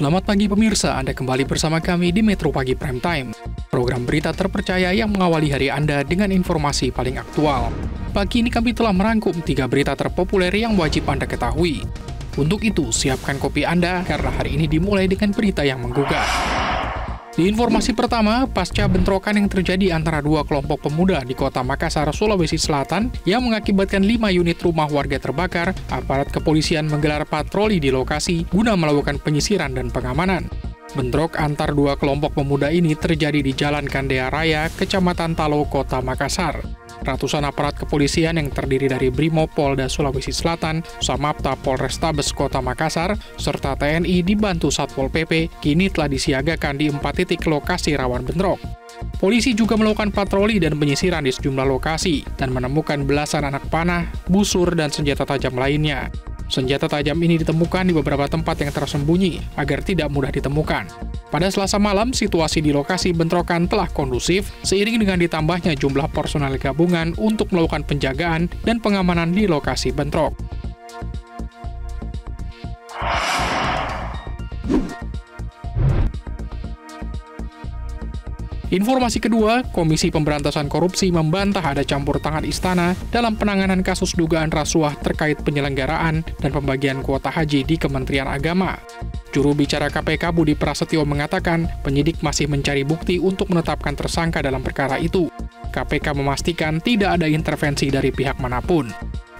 Selamat pagi pemirsa, Anda kembali bersama kami di Metro Pagi Prime Time. Program berita terpercaya yang mengawali hari Anda dengan informasi paling aktual. Pagi ini kami telah merangkum 3 berita terpopuler yang wajib Anda ketahui. Untuk itu, siapkan kopi Anda karena hari ini dimulai dengan berita yang menggugah. Di informasi pertama, pasca bentrokan yang terjadi antara dua kelompok pemuda di kota Makassar, Sulawesi Selatan yang mengakibatkan 5 unit rumah warga terbakar, aparat kepolisian menggelar patroli di lokasi guna melakukan penyisiran dan pengamanan. Bentrok antar dua kelompok pemuda ini terjadi di Jalan Kandea Raya, Kecamatan Talo, Kota Makassar. Ratusan aparat kepolisian yang terdiri dari Brimob Polda Sulawesi Selatan, Samapta Polrestabes Kota Makassar, serta TNI dibantu Satpol PP kini telah disiagakan di 4 titik lokasi rawan bentrok. Polisi juga melakukan patroli dan penyisiran di sejumlah lokasi dan menemukan belasan anak panah, busur, dan senjata tajam lainnya. Senjata tajam ini ditemukan di beberapa tempat yang tersembunyi agar tidak mudah ditemukan. Pada Selasa malam, situasi di lokasi bentrokan telah kondusif seiring dengan ditambahnya jumlah personel gabungan untuk melakukan penjagaan dan pengamanan di lokasi bentrok. Informasi kedua, Komisi Pemberantasan Korupsi membantah ada campur tangan istana dalam penanganan kasus dugaan rasuah terkait penyelenggaraan dan pembagian kuota haji di Kementerian Agama. Juru bicara KPK Budi Prasetyo mengatakan penyidik masih mencari bukti untuk menetapkan tersangka dalam perkara itu. KPK memastikan tidak ada intervensi dari pihak manapun.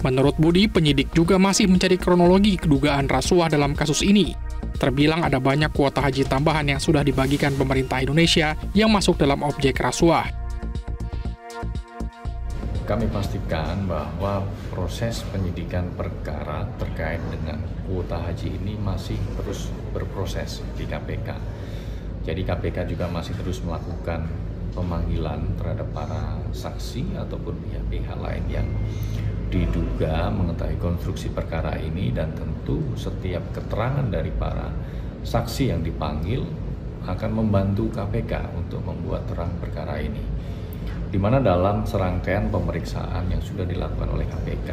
Menurut Budi, penyidik juga masih mencari kronologi kedugaan rasuah dalam kasus ini. Terbilang ada banyak kuota haji tambahan yang sudah dibagikan pemerintah Indonesia yang masuk dalam objek rasuah. Kami pastikan bahwa proses penyidikan perkara terkait dengan kuota haji ini masih terus berproses di KPK. Jadi KPK juga masih terus melakukan pemanggilan terhadap para saksi ataupun pihak-pihak lain yang diduga mengetahui konstruksi perkara ini, dan tentu setiap keterangan dari para saksi yang dipanggil akan membantu KPK untuk membuat terang perkara ini, di mana dalam serangkaian pemeriksaan yang sudah dilakukan oleh KPK.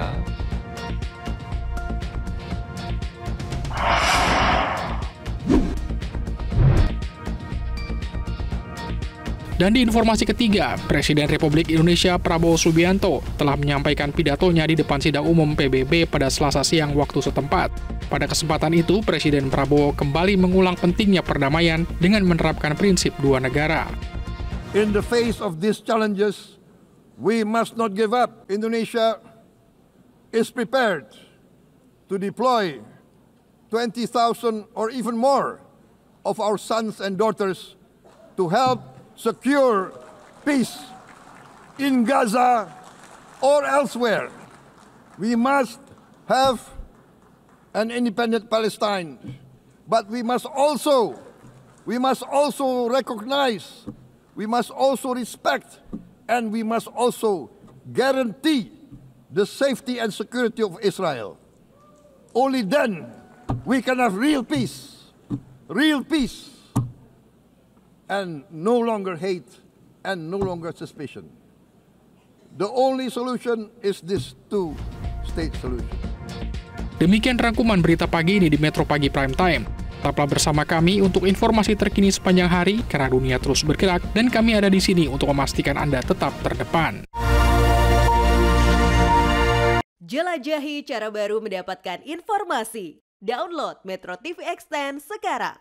Dan di informasi ketiga, Presiden Republik Indonesia Prabowo Subianto telah menyampaikan pidatonya di depan sidang umum PBB pada Selasa siang waktu setempat. Pada kesempatan itu, Presiden Prabowo kembali mengulang pentingnya perdamaian dengan menerapkan prinsip dua negara. In the face of these challenges, we must not give up. Indonesia is prepared to deploy 20,000 or even more of our sons and daughters to help secure peace in Gaza or elsewhere. We must have an independent Palestine, but we must also recognize, we must also respect, and we must also guarantee the safety and security of Israel. Only then we can have real peace, and no longer hate and no longer suspicion. The only solution is this two-state solution. Demikian rangkuman berita pagi ini di Metro Pagi Prime Time. Tetaplah bersama kami untuk informasi terkini sepanjang hari karena dunia terus bergerak dan kami ada di sini untuk memastikan Anda tetap terdepan. Jelajahi cara baru mendapatkan informasi. Download Metro TV Extend sekarang.